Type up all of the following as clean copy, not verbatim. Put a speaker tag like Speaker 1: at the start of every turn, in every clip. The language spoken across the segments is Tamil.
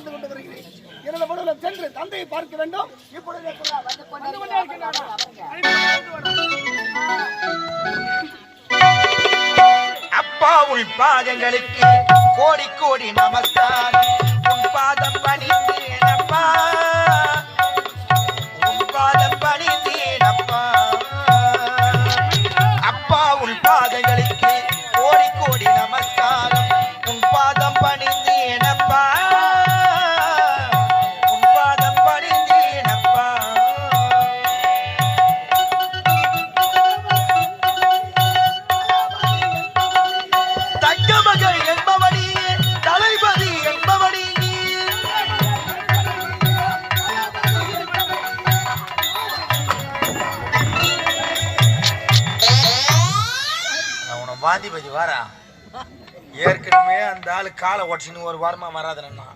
Speaker 1: பார்த்து கொண்டு வருகிறேன். எனது மடுவில் சென்று தந்தையை பார்க்க வேண்டும். இப்பொழுது
Speaker 2: அப்பா உன் பாதங்களுக்கு கோடி கோடி நமஸ்காரம். உன் பாதம் பணிந்தேனப்பா, உன் பாதம் பணிந்தேனப்பா. அப்பா உன் பாதங்களுக்கு கோடி கோடி நமஸ்காரம். உன் பாதம் பணிந்தேனப்பா, உன் பாதம் பணிந்தேனப்பா. தங்கமகள் என்பவனி, தலைபதி என்பவனி. அவனை வாதிபதி வாரா ஏற்கனவே அந்த ஆளு காலை உடச்சின்னு ஒரு வாரமா வராதுன்னா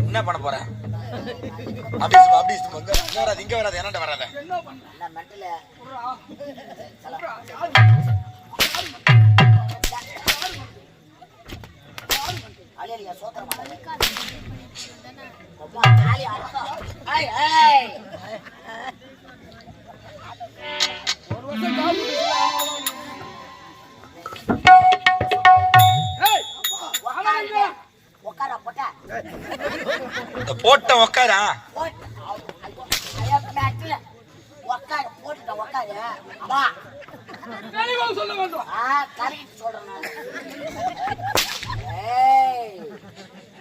Speaker 2: என்ன பண்ண போறேன்? வராது, இங்க வராது, என்னட்ட வராத. போட்ட உக்காரா
Speaker 1: சொல்ல வேண்டும்.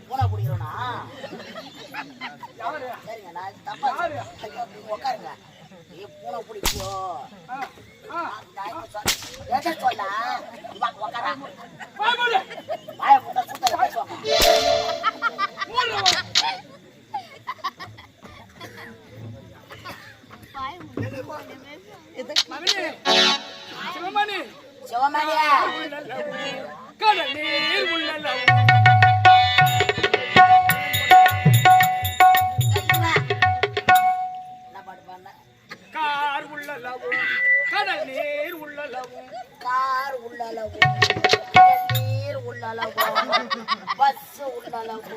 Speaker 3: பூனை பிடிக்கிறோனா சரிங்க, நான் தப்பா உட்காருங்க. நீ பூனை பிடிக்கோ சொல்ல உட்காரா வாய போட்டா சுத்த பேசுவாங்க.
Speaker 1: சிவமணி
Speaker 3: சிவமணியா
Speaker 1: கடல் நீர் உள்ளளவு கார் உள்ளளவு கடல் நீர் உள்ளளவு
Speaker 3: கார் உள்ளளவு நீர் உள்ளளவு பஸ் உள்ளளவு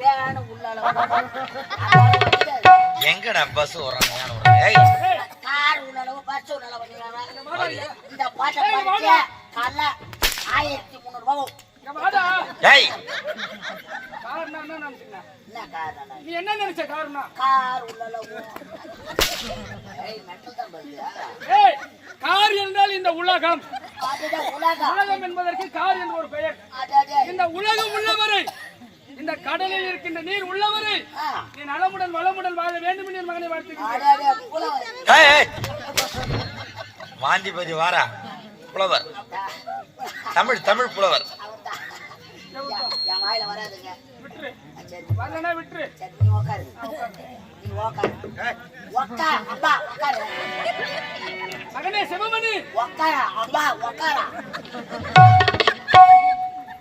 Speaker 3: வேன் உள்ளளவு.
Speaker 2: எங்கடா பஸ் வர்றாங்க?
Speaker 3: கார் உள்ளளவு பஸ் உள்ளளவு. இந்த பாட்டை படிச்ச காலைல 1300 ரூபாய்.
Speaker 1: நீ என்ன நினைச்ச காரணம்?
Speaker 3: கார் உள்ளளவு
Speaker 1: கார் என்றால் இந்த உலகம்.
Speaker 3: உலகம்
Speaker 1: உலகம் என்பதற்கு கார் என்று ஒரு பெயர். இந்த உலகம் உள்ளவரை, இந்த கடலில் இருக்கின்ற நீர் உள்ளவரை நீ நலமுடன் வளமுடன் வாழ வேண்டும் என்று மகனை வாழ்த்துகிறேன்.
Speaker 2: வாந்திபதி வாரா புலவர், தமிழ் தமிழ் புலவர்.
Speaker 3: என் வாயில வராதுங்க.
Speaker 1: விட்டுரு, வரலனா விட்டுரு.
Speaker 3: நீ உட்காரு, நீ உட்காரு, உட்காரு அப்பா உட்காரு.
Speaker 1: மகனே சிவமணி
Speaker 3: உட்காரா அப்பா உட்காரா.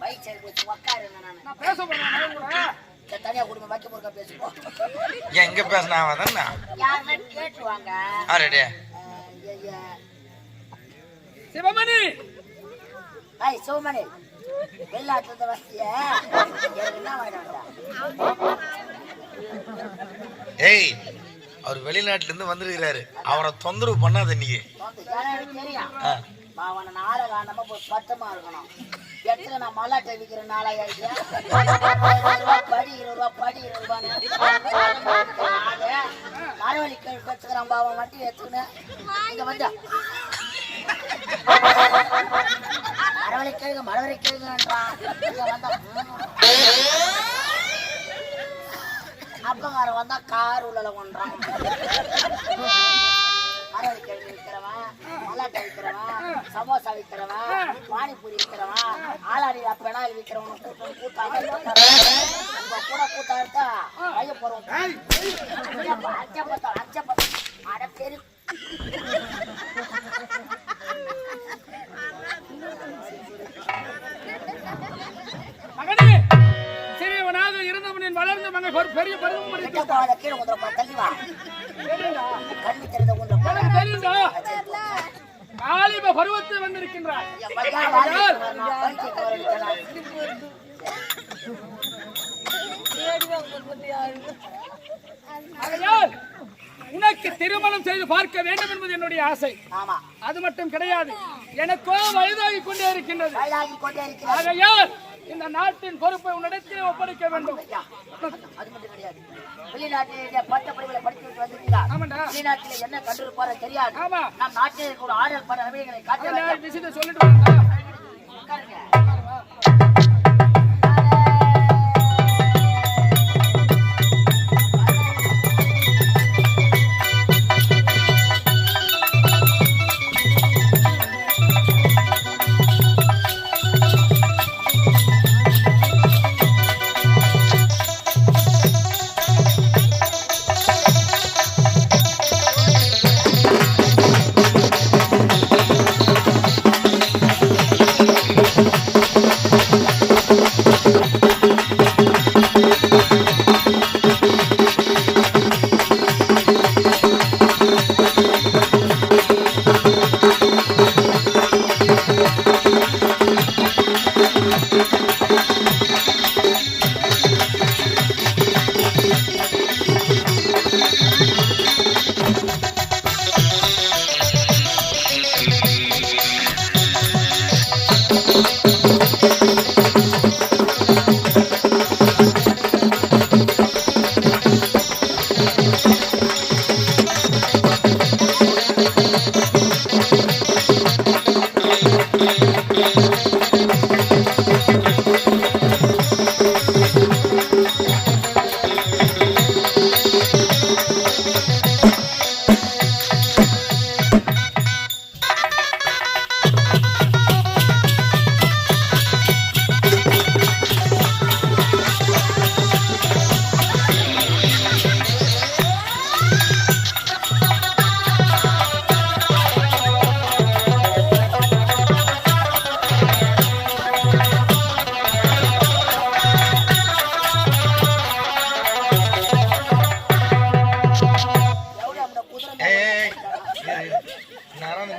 Speaker 3: வயிற்று போச்சு உட்காருங்க.
Speaker 1: நான் பேச போறேன்.
Speaker 3: தனியா குடும்பம் வைக்க போறா பேசுவோம்.
Speaker 2: எங்க பேசினா தானே
Speaker 3: யாருமே கேட்டுவாங்க.
Speaker 2: ஆரடே
Speaker 1: சிவமணி.
Speaker 3: ஐய் சிவமணி வெளிநாட்டுல வசிய என்ன வாங்கிட்டா?
Speaker 2: ஏய், அவர் வெளிநாட்டுல இருந்து வந்திருக்கிறாரு. அவரை தொந்தரவு பண்ணாத நீ.
Speaker 3: தெரியும் அவனை நாளை காணாம போய் பத்தமா இருக்கணும். எத்தனை நான் மல்லாட்டை விற்கிற நாளாயிடுச்சு. படி 20 ரூபா, படி 20 ரூபான்னு மரவழி கேள்வி வச்சுக்கிறான். பாவம் வண்டி எடுத்துக்கினேன் இங்க வந்தா மரவழி கேளுங்க, மரவழி கேளுங்கன்றான். இங்க வந்தா அப்பங்கார வந்தா கார் உள்ள கொண்டான். மரவழி கேள்வி விற்கிறவன், மல்லாட்டை விற்கிறவன், சமோசா விற்கிறவன், பானிபூரி விற்கிறவன், ஆளாடி பெனாயில் விற்கிறவன் கூட்டாங்க. கூட கூட்டா இருக்கா கைய போறோம். அச்சப்பத்தம் அட பெரு
Speaker 1: மகனே, சிறியவனாக இருந்தவனின் வளர்ந்த மகன் ஒரு பெரிய பருவம்
Speaker 3: கீழே உதரப்பா தள்ளிவா கல்வி தெரிந்த ஒன்று
Speaker 1: தெரியுதா? வாலிப பருவத்தில் வந்திருக்கின்றார். ஆகையால் உனக்கு திருமணம் செய்து பார்க்க வேண்டும் என்பது என்னுடைய ஆசை.
Speaker 3: ஆமா,
Speaker 1: அது மட்டும் கிடையாது, எனக்கோ வயதாகிக் கொண்டே இருக்கின்றது.
Speaker 3: வயதாகிக் கொண்டே இருக்கிறது.
Speaker 1: ஆகையால் இந்த நாட்டின் பொறுப்பை உன்னிடத்தில் ஒப்படைக்க வேண்டும்.
Speaker 3: ஐயா, அது மட்டும் கிடையாது. வெளிநாட்டிலே பட்டப்படிகளை படித்துவிட்டு வந்திருக்கிறார்.
Speaker 1: ஆமாண்டா.
Speaker 3: வெளிநாட்டில் என்ன கண்டிருப்பாரோ தெரியாது.
Speaker 1: ஆமா.
Speaker 3: நம் நாட்டில் இருக்கிற ஒரு ஆடல் பட நவீனங்களை காட்ட
Speaker 1: அந்த
Speaker 3: வேண்டும்.
Speaker 1: விஷயத்தை சொல்லிட்டு வாங்க.
Speaker 3: உட்காருங்க.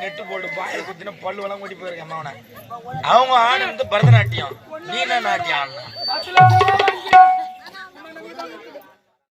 Speaker 2: நெட்டு போட்டு பாயில குத்தின பல்லு எல்லாம் கூட்டி போயிருக்கேன் அம்மாவனை. அவங்க ஆடு வந்து பரதநாட்டியம், நீ என்ன நாட்டியம் ஆடணும்?